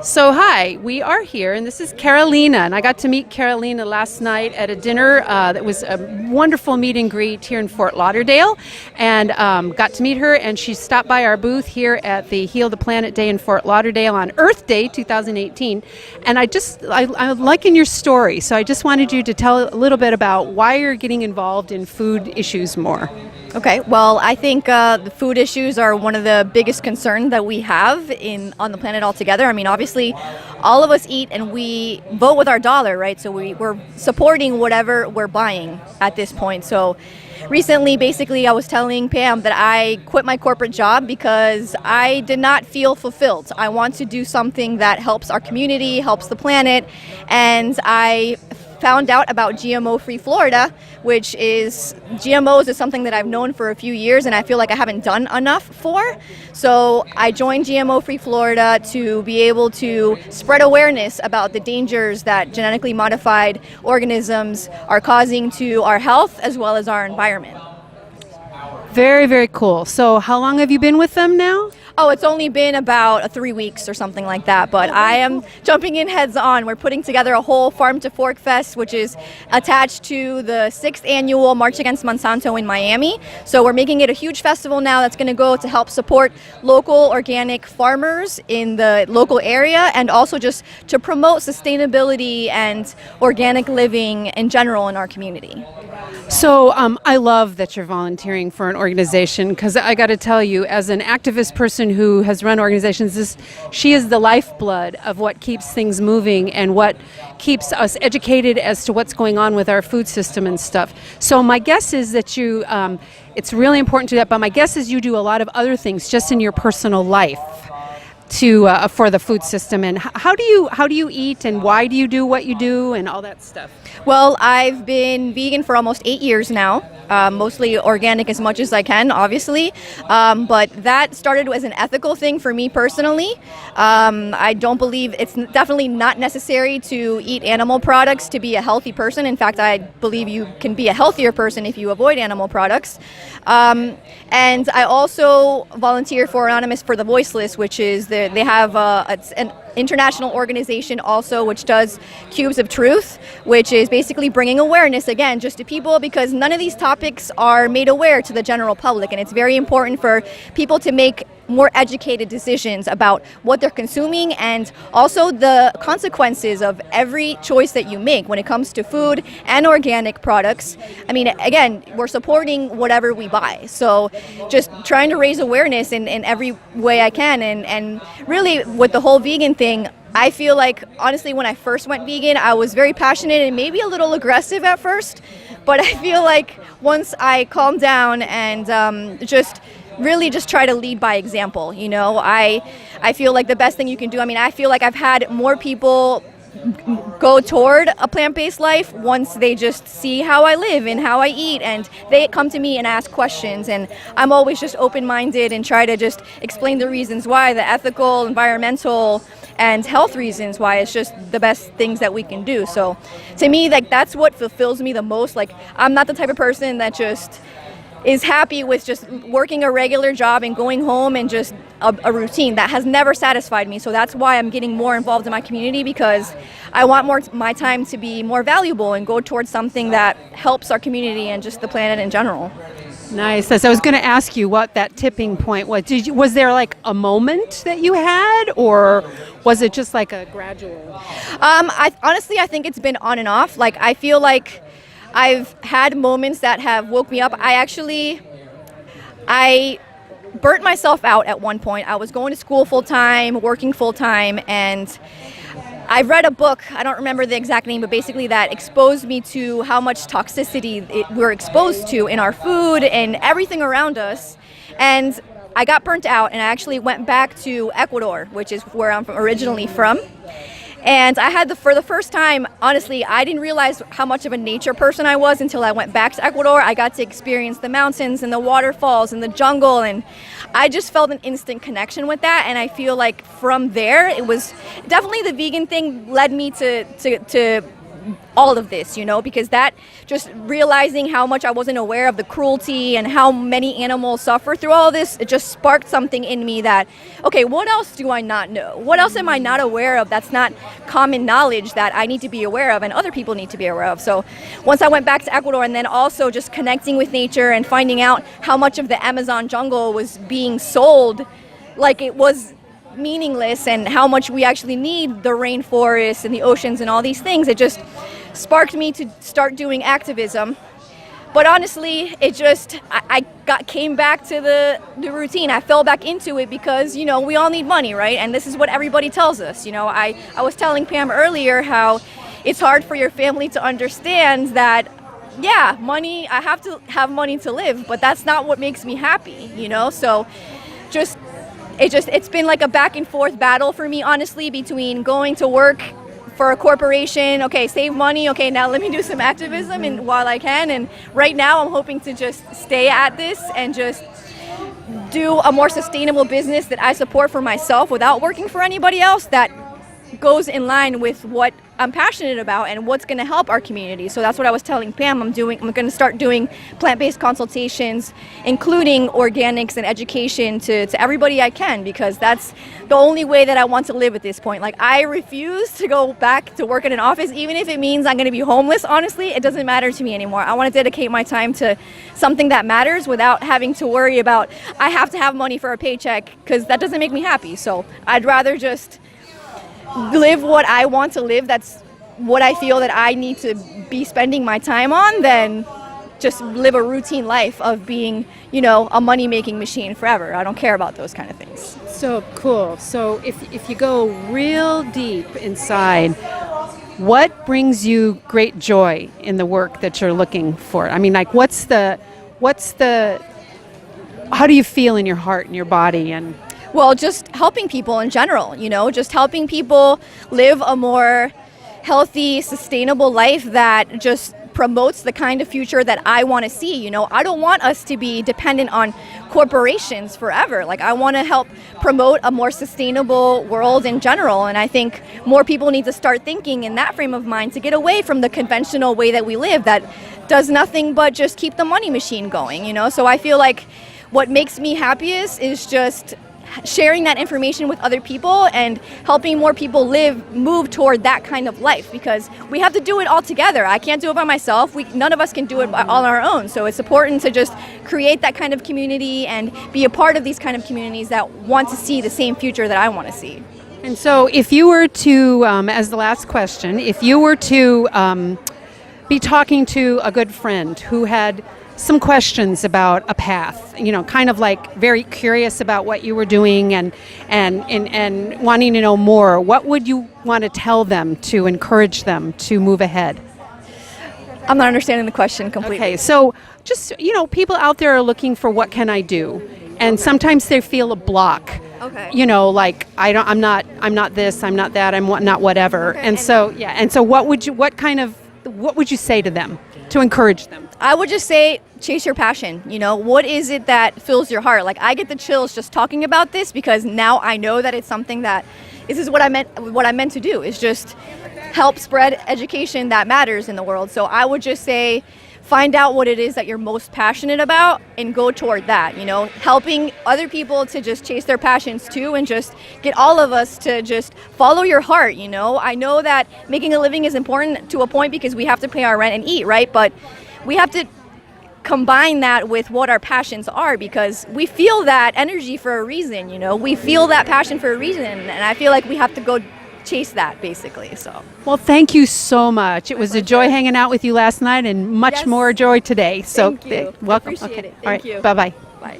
So hi, we are here, and this is Carolina, and I got to meet Carolina last night at a dinner that was a wonderful meet and greet here in Fort Lauderdale, and got to meet her, and she stopped by our booth here at the Heal the Planet Day in Fort Lauderdale on Earth Day 2018, and I'm liking your story, so I just wanted you to tell a little bit about why you're getting involved in food issues more. Okay, well, I think the food issues are one of the biggest concerns that we have on the planet altogether. I mean, obviously, all of us eat and we vote with our dollar, right? So we're supporting whatever we're buying at this point. So recently, basically, I was telling Pam that I quit my corporate job because I did not feel fulfilled. I want to do something that helps our community, helps the planet, and I found out about GMO-free Florida, which is GMOs is something that I've known for a few years and I feel like I haven't done enough for. So I joined GMO-free Florida to be able to spread awareness about the dangers that genetically modified organisms are causing to our health as well as our environment. Very, very cool. So how long have you been with them now? Oh, it's only been about 3 weeks or something like that, but I am jumping in heads on. We're putting together a whole Farm to Fork Fest, which is attached to the 6th annual March Against Monsanto in Miami. So we're making it a huge festival now that's going to go to help support local organic farmers in the local area and also just to promote sustainability and organic living in general in our community. So I love that you're volunteering for an organization because I got to tell you, as an activist person who has run organizations, she is the lifeblood of what keeps things moving and what keeps us educated as to what's going on with our food system and stuff. So my guess is that it's really important to do that, but my guess is you do a lot of other things just in your personal life for the food system. And how do you eat and why do you do what you do and all that stuff? Well, I've been vegan for almost 8 years now, mostly organic as much as I can, obviously. But that started as an ethical thing for me personally. I don't believe it's definitely not necessary to eat animal products to be a healthy person. In fact, I believe you can be a healthier person if you avoid animal products. And I also volunteer for Anonymous for the Voiceless, which is they have it's an international organization also which does Cubes of Truth, which is basically bringing awareness again just to people because none of these topics are made aware to the general public, and it's very important for people to make more educated decisions about what they're consuming and also the consequences of every choice that you make when it comes to food and organic products. I mean, again, we're supporting whatever we buy. So just trying to raise awareness in every way I can. And really with the whole vegan thing, I feel like, honestly, when I first went vegan, I was very passionate and maybe a little aggressive at first. But I feel like once I calmed down and just try to lead by example. You know, I feel like the best thing you can do, I mean, I feel like I've had more people go toward a plant-based life once they just see how I live and how I eat, and they come to me and ask questions, and I'm always just open-minded and try to just explain the reasons why, the ethical, environmental, and health reasons why it's just the best things that we can do. So to me, like, that's what fulfills me the most. Like, I'm not the type of person that just is happy with just working a regular job and going home and just a routine. That has never satisfied me. So that's why I'm getting more involved in my community, because I want my time to be more valuable and go towards something that helps our community and just the planet in general. Nice. As I was going to ask you what that tipping point was. Was there like a moment that you had, or was it just like a gradual? Honestly, I think it's been on and off. Like, I feel like I've had moments that have woke me up. I burnt myself out at one point. I was going to school full time, working full time, and I read a book, I don't remember the exact name, but basically that exposed me to how much toxicity we're exposed to in our food and everything around us. And I got burnt out, and I actually went back to Ecuador, which is where I'm originally from. And I had for the first time, honestly, I didn't realize how much of a nature person I was until I went back to Ecuador. I got to experience the mountains and the waterfalls and the jungle, and I just felt an instant connection with that. And I feel like from there, it was definitely the vegan thing led me to all of this, because that just realizing how much I wasn't aware of the cruelty and how many animals suffer through all this, it just sparked something in me that, okay, what else do I not know? What else am I not aware of that's not common knowledge that I need to be aware of and other people need to be aware of? So once I went back to Ecuador, and then also just connecting with nature and finding out how much of the Amazon jungle was being sold like it was meaningless, and how much we actually need the rainforests and the oceans and all these things, it just sparked me to start doing activism. But honestly, it just, came back to the routine. I fell back into it because, we all need money, right? And this is what everybody tells us. I was telling Pam earlier how it's hard for your family to understand that, yeah, money, I have to have money to live, but that's not what makes me happy, So it's been like a back and forth battle for me, honestly, between going to work for a corporation, okay, save money, okay, now let me do some activism and while I can. And right now I'm hoping to just stay at this and just do a more sustainable business that I support for myself without working for anybody else, that goes in line with what I'm passionate about and what's going to help our community. So that's what I was telling Pam. I'm going to start doing plant-based consultations, including organics and education to everybody I can, because that's the only way that I want to live at this point. Like, I refuse to go back to work in an office, even if it means I'm going to be homeless. Honestly, it doesn't matter to me anymore. I want to dedicate my time to something that matters without having to worry about I have to have money for a paycheck, because that doesn't make me happy. So I'd rather just live what I want to live, that's what I feel that I need to be spending my time on, than just live a routine life of being, a money-making machine forever. I don't care about those kind of things. So cool. So if you go real deep inside, what brings you great joy in the work that you're looking for? I mean, like, how do you feel in your heart and your body? And well, just helping people in general, just helping people live a more healthy, sustainable life that just promotes the kind of future that I want to see. I don't want us to be dependent on corporations forever. Like, I want to help promote a more sustainable world in general. And I think more people need to start thinking in that frame of mind to get away from the conventional way that we live that does nothing but just keep the money machine going, So I feel like what makes me happiest is just sharing that information with other people and helping more people move toward that kind of life, because we have to do it all together. I can't do it by myself. None of us can do it all on our own. So it's important to just create that kind of community and be a part of these kind of communities that want to see the same future that I want to see. And so if you were to, as the last question, if you were to be talking to a good friend who had some questions about a path, kind of like very curious about what you were doing and wanting to know more, what would you want to tell them to encourage them to move ahead? I'm not understanding the question completely. Okay, so just, people out there are looking for what can I do? And sometimes they feel a block. Okay. Like I'm not this, I'm not that, I'm not whatever. Okay. And so what would you say to them to encourage them? I would just say, chase your passion. What is it that fills your heart? Like, I get the chills just talking about this, because now I know that it's something that this is what I meant to do, is just help spread education that matters in the world. So I would just say, find out what it is that you're most passionate about and go toward that, helping other people to just chase their passions too, and just get all of us to just follow your heart. I know that making a living is important to a point because we have to pay our rent and eat, right? But we have to combine that with what our passions are, because we feel that energy for a reason, we feel that passion for a reason, and I feel like we have to go chase that, basically. So, well, thank you so much. It was a joy hanging out with you last night, and much more joy today. So thank you. Welcome. Appreciate it. All right. Thank you. Bye-bye. Bye.